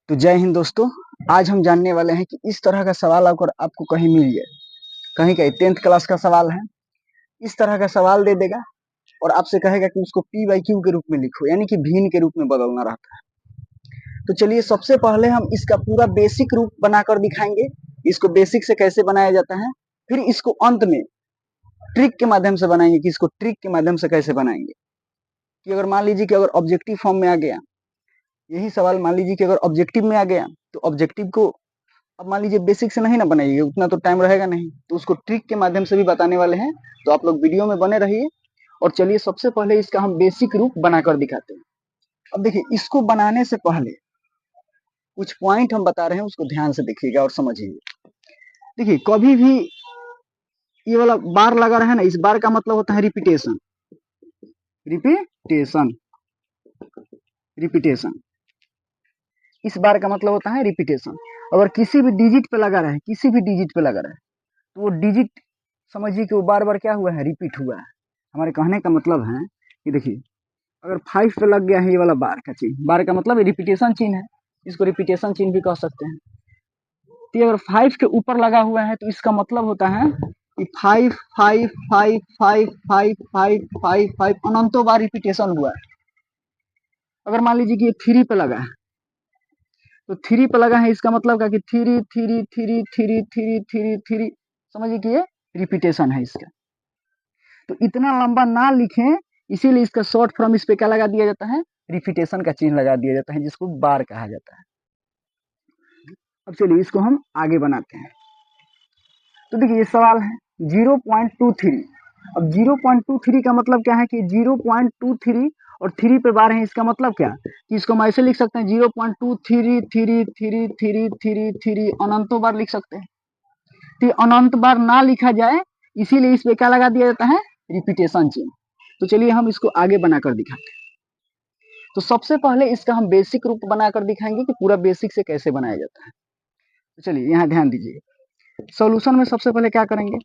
तो जय हिंद दोस्तों। आज हम जानने वाले हैं कि इस तरह का सवाल अगर आपको कहीं मिल जाए, कहीं कहीं 10th क्लास का सवाल है, इस तरह का सवाल दे देगा और आपसे कहेगा कि उसको पी बाई क्यू के रूप में लिखो, यानी कि भिन्न के रूप में बदलना रहता है। तो चलिए सबसे पहले हम इसका पूरा बेसिक रूप बनाकर दिखाएंगे, इसको बेसिक से कैसे बनाया जाता है, फिर इसको अंत में ट्रिक के माध्यम से बनाएंगे कि इसको ट्रिक के माध्यम से कैसे बनाएंगे। कि अगर मान लीजिए कि अगर ऑब्जेक्टिव फॉर्म में आ गया, यही सवाल मान लीजिए कि अगर ऑब्जेक्टिव में आ गया, तो ऑब्जेक्टिव को अब मान लीजिए बेसिक से नहीं ना बनाइए, उतना तो टाइम रहेगा नहीं, तो उसको ट्रिक के माध्यम से भी बताने वाले हैं। तो आप लोग वीडियो में बने रहिए। और चलिए सबसे पहले इसका हम बेसिक रूप बनाकर दिखाते हैं। अब देखिए, इसको बनाने से पहले कुछ पॉइंट हम बता रहे हैं, उसको ध्यान से देखिएगा और समझिए। देखिए, कभी भी ये वाला बार लगा रहा है ना, इस बार का मतलब होता है रिपीटेशन। रिपीटेशन रिपीटेशन इस बार का मतलब होता है रिपीटेशन। अगर किसी भी डिजिट पे लगा रहा है, किसी भी डिजिट पे लगा रहा है, तो वो डिजिट समझिए कि वो बार बार क्या हुआ है, रिपीट हुआ है। हमारे कहने का मतलब है कि देखिए, अगर 5 पे लग गया है ये वाला बार का चिन्ह, बार का मतलब रिपीटेशन चिन्ह है, इसको रिपीटेशन चिन्ह भी कह सकते हैं। तो अगर 5 के ऊपर लगा हुआ है तो इसका मतलब होता है कि 5 5 5 5 5 5 5 5 अनंतों बार रिपीटेशन हुआ है। अगर मान लीजिए कि ये 3 पे लगा है, तो 3 पे लगा है, इसका मतलब क्या कि 3 3 3 3 3 3 3, समझिए कि ये रिपीटेशन है इसका। तो इतना लंबा ना लिखें, इसीलिए इसका शॉर्ट फॉर्म इस पे क्या लगा दिया जाता है, रिपीटेशन का चिन्ह लगा दिया जाता है, जिसको बार कहा जाता है। अब चलिए इसको हम आगे बनाते हैं। तो देखिए, ये सवाल है 0.23। अब 0.23 का मतलब क्या है कि 0.23 और 3 पे बार है, इसका मतलब क्या कि इसको हम ऐसे लिख सकते हैं 0.23333333 अनंतों बार लिख सकते हैं। तो अनंत बार ना लिखा जाए, इसीलिए इस पे क्या लगा दिया जाता है, रिपीटेशन चिन्ह। तो चलिए हम इसको आगे बनाकर दिखाते हैं। तो सबसे पहले इसका हम बेसिक रूप बनाकर दिखाएंगे कि पूरा बेसिक से कैसे बनाया जाता है। तो चलिए यहाँ ध्यान दीजिए। सॉल्यूशन में सबसे पहले क्या करेंगे,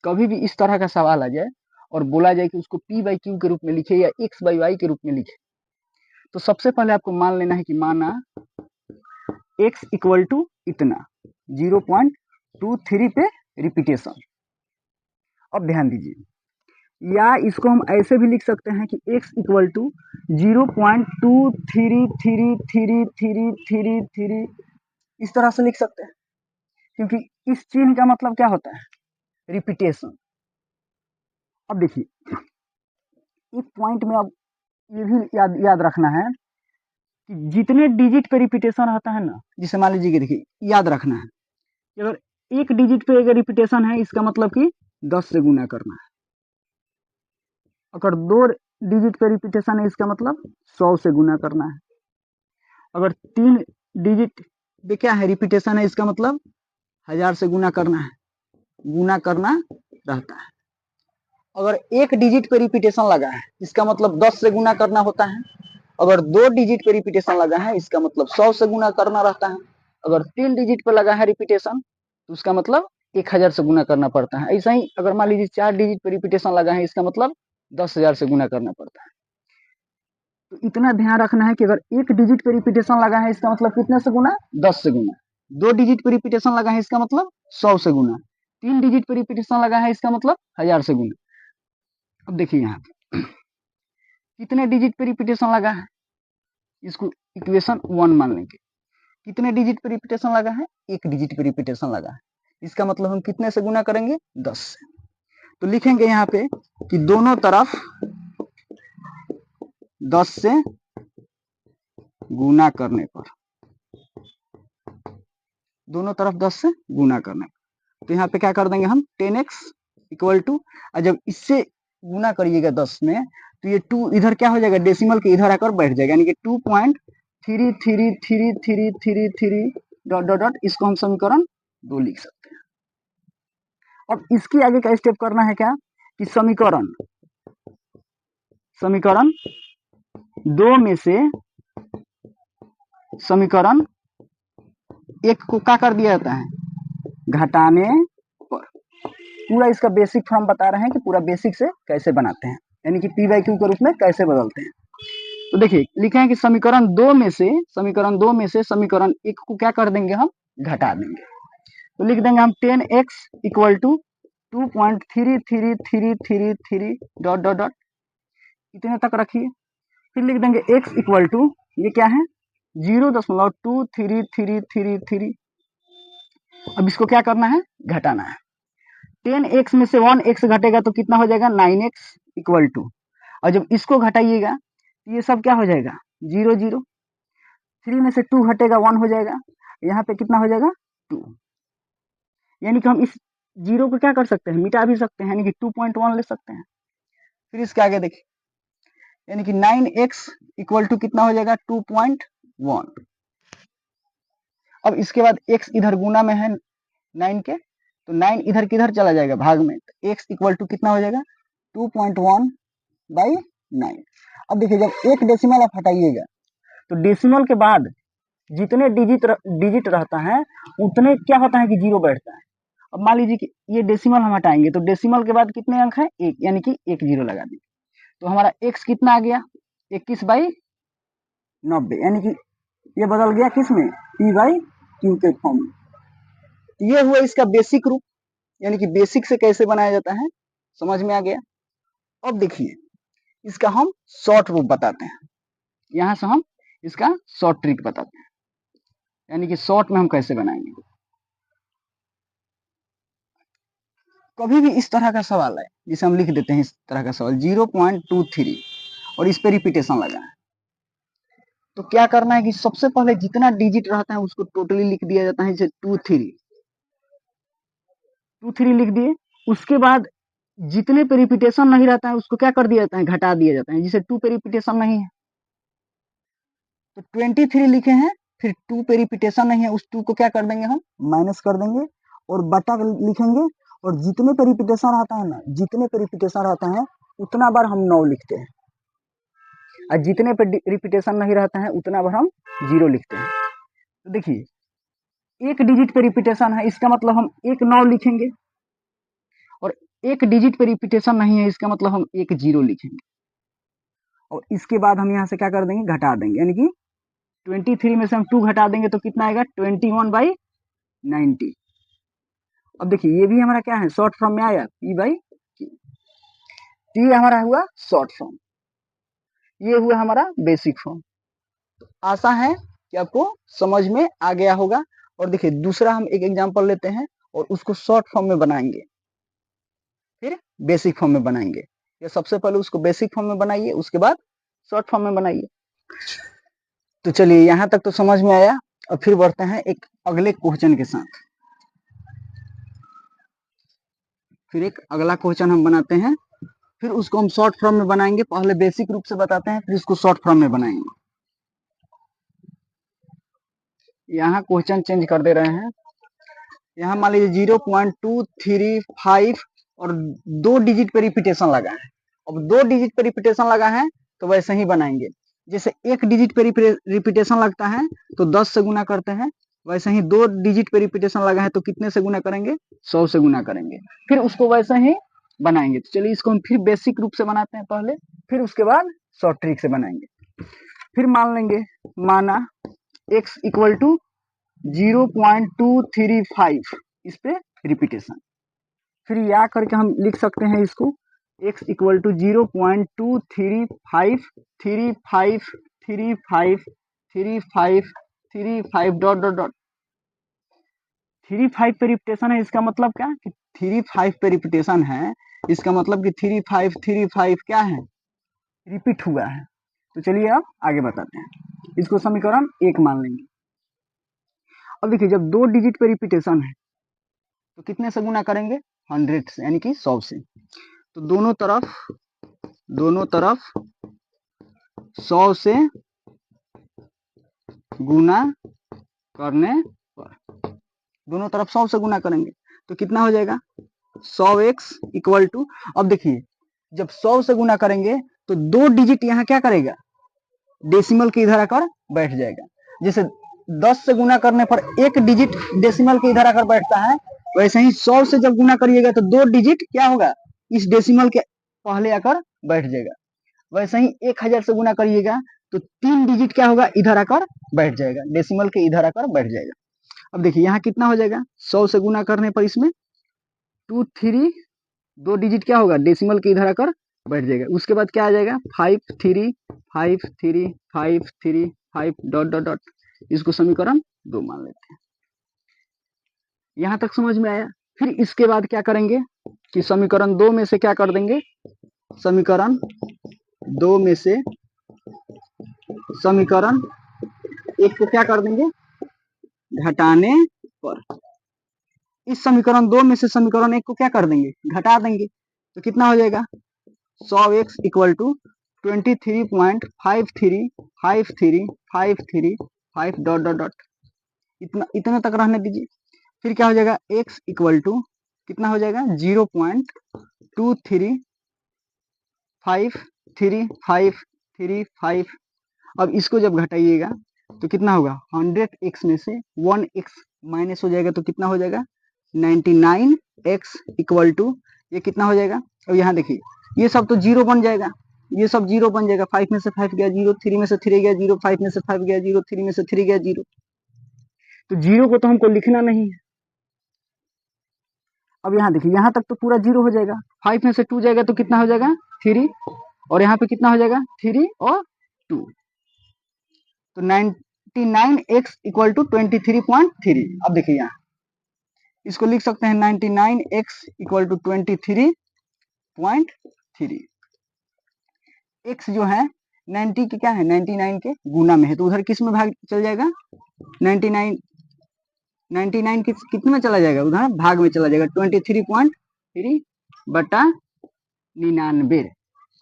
कभी भी इस तरह का सवाल आ जाए और बोला जाए कि उसको पी बाई क्यू के रूप में लिखे या एक्स बाई वाई के रूप में लिखे, तो सबसे पहले आपको मान लेना है कि माना x इक्वल टू इतना 0.23 पे रिपीटेशन। अब ध्यान दीजिए, या इसको हम ऐसे भी लिख सकते हैं कि x इक्वल टू 0.23333333, इस तरह से लिख सकते हैं, क्योंकि इस चिन्ह का मतलब क्या होता है, रिपीटेशन। अब देखिए, इस पॉइंट में अब ये भी याद रखना है कि जितने डिजिट पे रिपीटेशन रहता है ना, जिसे मान लीजिए कि देखिए याद रखना है कि अगर एक डिजिट पे अगर रिपीटेशन है, इसका मतलब कि 10 से गुना करना है। अगर 2 डिजिट पे रिपीटेशन है, इसका मतलब 100 से गुना करना है। अगर 3 डिजिट पे क्या है, रिपीटेशन है, इसका मतलब 1000 से गुना करना है, गुना करना रहता है। अगर एक डिजिट पे रिपीटेशन लगा है, इसका मतलब 10 से गुना करना होता है। अगर 2 डिजिट पे रिपीटेशन लगा है, इसका मतलब 100 से गुना करना रहता है। अगर 3 डिजिट पे लगा है रिपीटेशन, तो उसका मतलब 1000 से गुना करना पड़ता है। ऐसा ही अगर मान लीजिए 4 डिजिट पे रिपीटेशन लगा है, इसका मतलब 10,000 से गुना करना पड़ता है। तो इतना ध्यान रखना है कि अगर एक डिजिट पे रिपीटेशन लगा है, इसका मतलब कितने से गुना, 10 से गुना। 2 डिजिट पे रिपीटेशन लगा है, इसका मतलब 100 से गुना। 3 डिजिट पे रिपीटेशन लगा है, इसका मतलब 1000 से गुना। अब देखिए यहाँ पे कितने डिजिट पे रिपीटेशन लगा है, इसको इक्वेशन 1 मान लेंगे। कितने डिजिट पे रिपीटेशन लगा है, एक डिजिट पे रिपीटेशन लगा है, इसका मतलब हम कितने से गुना करेंगे, 10 से। तो लिखेंगे यहाँ पे कि दोनों तरफ 10 से गुना करने पर, दोनों तरफ 10 से गुना करने पर, तो यहाँ पे क्या कर देंगे हम 10x इक्वल टू, और जब इससे गुना करिएगा 10 में, तो ये 2 इधर क्या हो जाएगा, डेसिमल के इधर आकर बैठ जाएगा, यानी कि 2.333333 डॉट डॉट डॉट, इसको हम समीकरण 2 लिख सकते हैं। अब इसके आगे का स्टेप करना है क्या कि समीकरण 2 में से समीकरण 1 को क्या कर दिया जाता है, घटाने पर। पूरा इसका बेसिक फॉर्म बता रहे हैं कि पूरा बेसिक से कैसे बनाते हैं, यानी कि पी बाई क्यू के रूप में कैसे बदलते हैं। तो देखिए लिखे हैं कि समीकरण दो में से समीकरण एक को क्या कर देंगे, हम घटा देंगे। तो लिख देंगे हम 10x equal to 2.3333 dot dot dot इतने तक रखिए। फिर लिख देंगे x इक्वल टू, ये क्या है 0.2333। अब इसको क्या करना है, घटाना है। 10x में से 1x घटेगा तो कितना हो जाएगा 9x इक्वल टू, और जब इसको घटाइएगा तो ये सब क्या हो जाएगा 0 0। 3 में से 2 घटेगा 1 हो जाएगा, यहाँ पे कितना हो जाएगा 2। यानी कि हम इस 0 को क्या कर सकते हैं, मिटा भी सकते हैं, यानी कि 2.1 ले सकते हैं। फिर इसके आगे देखिए, यानी कि 9x इक्वल टू कितना हो जाएगा 2.1। अब इसके बाद x इधर गुना में है 9 के, तो 9 इधर किधर चला जाएगा भाग में, तो x इक्वल टू कितना हो जाएगा 2.1 बाई 9। अब देखिए जब एक डेसिमल आप हटाइएगा तो डेसिमल के बाद जितने डिजिट रहता है उतने क्या होता है कि 0 बैठता है। अब मान लीजिए कि ये डेसिमल हम हटाएंगे तो डेसिमल के बाद कितने अंक है 1, यानी कि 1 0 लगा दीजिए। तो हमारा x कितना आ गया 21/90, यानी कि ये बदल गया किस में p/q के फॉर्म में। ये हुआ इसका बेसिक रूप, यानी कि बेसिक से कैसे बनाया जाता है समझ में आ गया। अब देखिए इसका हम शॉर्ट रूप बताते हैं, यहां से हम इसका शॉर्ट ट्रिक बताते हैं, यानी कि शॉर्ट में हम कैसे बनाएंगे। कभी भी इस तरह का सवाल है जिसे हम लिख देते हैं इस तरह का सवाल 0.23 और इस पे रिपीटेशन लगा है, तो क्या करना है कि सबसे पहले जितना डिजिट रहता है उसको टोटली लिख दिया जाता है, जैसे 2 3 लिख दिए। उसके बाद जितने पे रिपीटेशन नहीं रहता है उसको क्या कर दिया जाता है, घटा दिया जाता है, जैसे 2 पे रिपीटेशन नहीं है तो 23 लिखे हैं, फिर 2 पे रिपीटेशन नहीं है उस 2 को क्या कर देंगे हम माइनस कर देंगे और बटा लिखेंगे, और जितने पे रिपीटेशन रहता है ना, जितने पे रिपीटेशन रहता है उतना बार हम 9 लिखते हैं, और जितने पे रिपीटेशन नहीं रहता है उतना बार हम 0 लिखते हैं। तो देखिए एक डिजिट पे रिपीटेशन है इसका मतलब हम 1 9 लिखेंगे, और एक डिजिट पे रिपीटेशन नहीं है इसका मतलब हम 1 0 लिखेंगे, और इसके बाद हम यहाँ से क्या कर देंगे घटा देंगे, यानी कि 23 में से हम 2 घटा देंगे तो कितना आएगा 21/90। अब देखिए ये भी हमारा क्या है शॉर्ट फॉर्म में आया p/q। ये हमारा हुआ शॉर्ट फॉर्म, ये हुआ हमारा बेसिक फॉर्म। तो आशा है कि आपको समझ में आ गया होगा। और देखिए दूसरा हम एक एग्जांपल लेते हैं और उसको शॉर्ट फॉर्म में बनाएंगे, फिर बेसिक फॉर्म में बनाएंगे, या सबसे पहले उसको बेसिक फॉर्म में बनाइए उसके बाद शॉर्ट फॉर्म में बनाइए। तो चलिए यहाँ तक तो समझ में आया, और फिर बढ़ते हैं एक अगले क्वेश्चन के साथ। फिर एक अगला क्वेश्चन हम बनाते हैं, फिर उसको हम शॉर्ट फॉर्म में बनाएंगे, पहले बेसिक रूप से बताते हैं फिर इसको शॉर्ट फॉर्म में बनाएंगे। यहाँ क्वेश्चन चेंज कर दे रहे हैं, यहाँ मान लीजिए 0.235 और 2 डिजिट पे रिपीटेशन लगा है। अब 2 डिजिट पे रिपीटेशन लगा है तो वैसे ही बनाएंगे, जैसे 1 डिजिट पे रिपीटेशन लगता है तो 10 से गुना करते हैं, वैसे ही 2 डिजिट पे रिपीटेशन लगा है तो कितने से गुना करेंगे 100 से गुना करेंगे, फिर उसको वैसे ही बनाएंगे। तो चलिए इसको हम फिर बेसिक रूप से बनाते हैं पहले, फिर उसके बाद शॉर्ट ट्रिक से बनाएंगे। फिर मान लेंगे, माना x इक्वल टू 0.235 इस पे रिपीटेशन, फिर या करके हम लिख सकते हैं इसको x equal to 0.235 dot dot dot 35 पे रिपीटेशन है, इसका मतलब क्या कि 35 पे रिपीटेशन है, इसका मतलब कि 35 क्या है रिपीट हुआ है। तो चलिए अब आगे बताते हैं, इसको समीकरण 1 मान लेंगे। अब देखिए जब 2 डिजिट पे रिपीटेशन है तो कितने से गुना करेंगे 100 से, यानी कि 100 से। तो दोनों तरफ 100 से गुना करने पर, दोनों तरफ 100 से गुना करेंगे तो कितना हो जाएगा 100x इक्वल टू, अब देखिए जब 100 से गुना करेंगे तो 2 डिजिट यहाँ क्या करेगा डेसिमल के इधर आकर बैठ जाएगा, जैसे 10 से गुना करने पर 1 डिजिट डेसिमल के इधर आकर बैठता है, वैसे ही 100 से जब गुना करिएगा तो 2 डिजिट क्या होगा इस डेसिमल के पहले आकर बैठ जाएगा। वैसे ही 1000 से गुना करिएगा तो 3 डिजिट क्या होगा, इधर आकर बैठ जाएगा, डेसिमल के इधर आकर बैठ जाएगा। अब देखिए यहाँ कितना हो जाएगा, 100 से गुना करने पर इसमें 2 3 2 डिजिट क्या होगा, डेसिमल के इधर आकर बैठ जाएगा। उसके बाद क्या आ जाएगा, 5 3 5 3 5 3 5 डॉट डॉट डॉट, इसको समीकरण 2 मान लेते हैं। यहां तक समझ में आया। फिर इसके बाद क्या करेंगे कि समीकरण 2 में से क्या कर देंगे, समीकरण 2 में से समीकरण 1 को क्या कर देंगे, घटाने पर। इस समीकरण 2 में से समीकरण 1 को क्या कर देंगे, घटा देंगे। तो कितना हो जाएगा, 100x equal to 23.535353 dot dot dot, इतना तक रहने दीजिए। फिर क्या हो जाएगा, x इक्वल टू कितना हो जाएगा, 0.2353535। अब इसको जब घटाइएगा तो कितना होगा, 100x में से 1x माइनस हो जाएगा तो कितना हो जाएगा, 99x इक्वल टू, ये कितना हो जाएगा। अब यहाँ देखिए ये सब तो जीरो बन जाएगा, ये सब जीरो बन जाएगा, 5 में से 5 गया जीरो, 3 में से 3 गया जीरो, 5 में से 5 गया जीरो, 3 में से 3 गया जीरो। तो जीरो को तो हमको लिखना नहीं है। अब यहाँ देखिए यहाँ तक तो पूरा जीरो हो जाएगा, 5 में से 2 जाएगा तो कितना हो जाएगा 3, और यहाँ पे कितना हो जाएगा 3 और 2, तो 99x इक्वल टू 23.3। अब देखिए यहाँ इसको लिख सकते हैं 99x इक्वल टू 23.3। x जो है 90 के क्या है, 99 के गुना में है, तो उधर किस में भाग चल जाएगा, 99 कितने में चला जाएगा, उधर भाग में चला जाएगा, 23.3 बटा 99,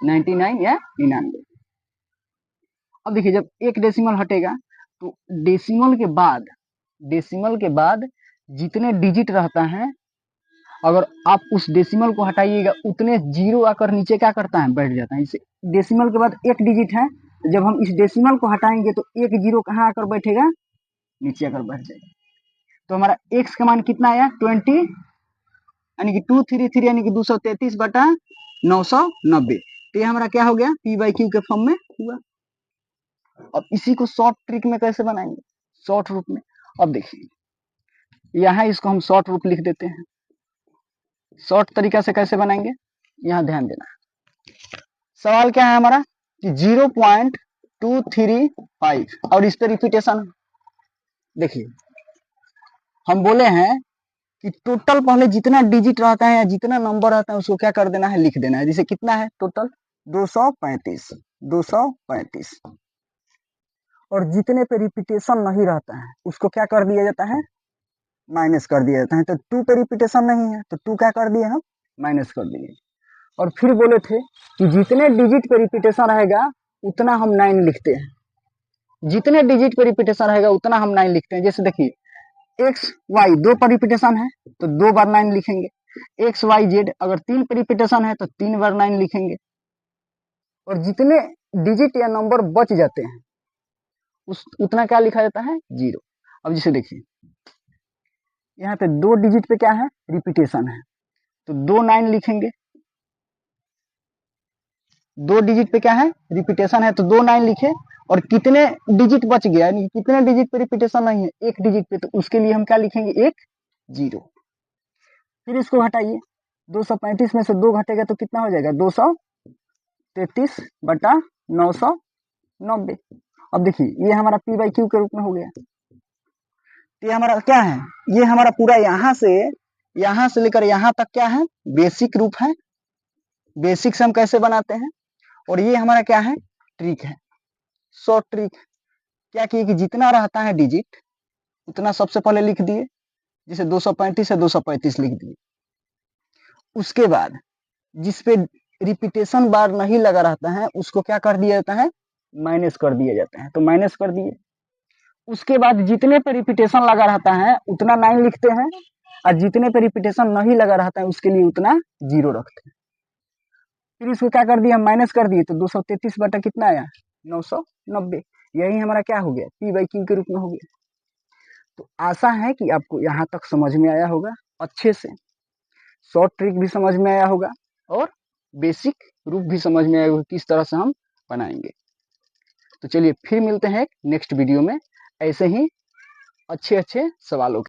99 या 99। अब देखिए जब एक डेसिमल हटेगा तो डेसिमल के बाद जितने डिजिट रहता है, अगर आप उस डेसिमल को हटाइएगा उतने जीरो आकर नीचे क्या करता है, बैठ जाता है। इसे डेसिमल के बाद एक डिजिट है, जब हम इस डेसिमल को हटाएंगे तो एक जीरो कहाँ आकर बैठेगा, नीचे आकर बैठ जाएगा। तो हमारा x का मान कितना आया, 20 यानी कि 233 यानी कि 233 बटा 990। तो ये हमारा क्या हो गया, p/q के फॉर्म में हुआ। अब इसी को शॉर्ट ट्रिक में कैसे बनाएंगे, शॉर्ट रूप में। अब देखिए यहाँ इसको हम शॉर्ट रूप लिख देते हैं। शॉर्ट तरीका से कैसे बनाएंगे, यहाँ ध्यान देना। सवाल क्या है हमारा कि 0.235 और इस पे रिपीटेशन। देखिए हम बोले हैं कि टोटल पहले जितना डिजिट रहता है या जितना नंबर रहता है उसको क्या कर देना है, लिख देना है। जैसे कितना है टोटल 235 और जितने पे रिपीटेशन नहीं रहता है उसको क्या कर दिया जाता है, माइनस कर दिया जाता है। तो 2 पे रिपीटेशन नहीं है तो 2 क्या कर दिए हम, माइनस कर दिए। और फिर बोले थे कि जितने डिजिट पे रिपीटेशन रहेगा उतना हम 9 लिखते हैं, जितने डिजिट पे रिपीटेशन रहेगा उतना हम 9 लिखते हैं। जैसे देखिए एक्स वाई 2 पर रिपीटेशन है तो 2 बार 9 लिखेंगे, एक्स वाई जेड अगर 3 पर रिपीटेशन है तो 3 बार 9 लिखेंगे, और जितने डिजिट या नंबर बच जाते हैं उतना क्या लिखा जाता है, जीरो। अब जैसे देखिए यहाँ पे 2 डिजिट पे क्या है, रिपीटेशन है, तो 2 9 लिखेंगे। 2 डिजिट पे क्या है, रिपीटेशन है, तो 2 9 लिखे। और कितने डिजिट बच गया, यानी कितने डिजिट पे रिपीटेशन नहीं है, एक डिजिट पे, तो उसके लिए हम क्या लिखेंगे, एक जीरो। फिर इसको हटाइए, 235 में से 2 घटेगा तो कितना हो जाएगा, 233 बटा 990। अब देखिए ये हमारा p/q के रूप में हो गया। तो ये हमारा क्या है, ये हमारा पूरा यहाँ से लेकर यहाँ तक क्या है, बेसिक रूप है। बेसिक से हम कैसे बनाते हैं, और ये हमारा क्या है, ट्रिक है, शॉर्ट ट्रिक। क्या किए कि जितना रहता है डिजिट उतना सबसे पहले लिख दिए, जैसे 235 है 235 लिख दिए। उसके बाद जिस पे रिपीटेशन बार नहीं लगा रहता है उसको क्या कर दिया जाता है, माइनस कर दिया जाता है, तो माइनस कर दिए। उसके बाद जितने पे रिपीटेशन लगा रहता है उतना 9 लिखते हैं, और जितने पे रिपीटेशन नहीं लगा रहता है उसके लिए उतना जीरो रखते हैं। फिर इसको क्या कर दिया, माइनस कर दिए, तो 233 बटा कितना आया, 990। यही हमारा क्या हो गया, p/q के रूप में हो गया। तो आशा है कि आपको यहाँ तक समझ में आया होगा अच्छे से, शॉर्ट ट्रिक भी समझ में आया होगा और बेसिक रूप भी समझ में आया होगा किस तरह से हम बनाएंगे। तो चलिए फिर मिलते हैं नेक्स्ट वीडियो में ऐसे ही अच्छे अच्छे सवालों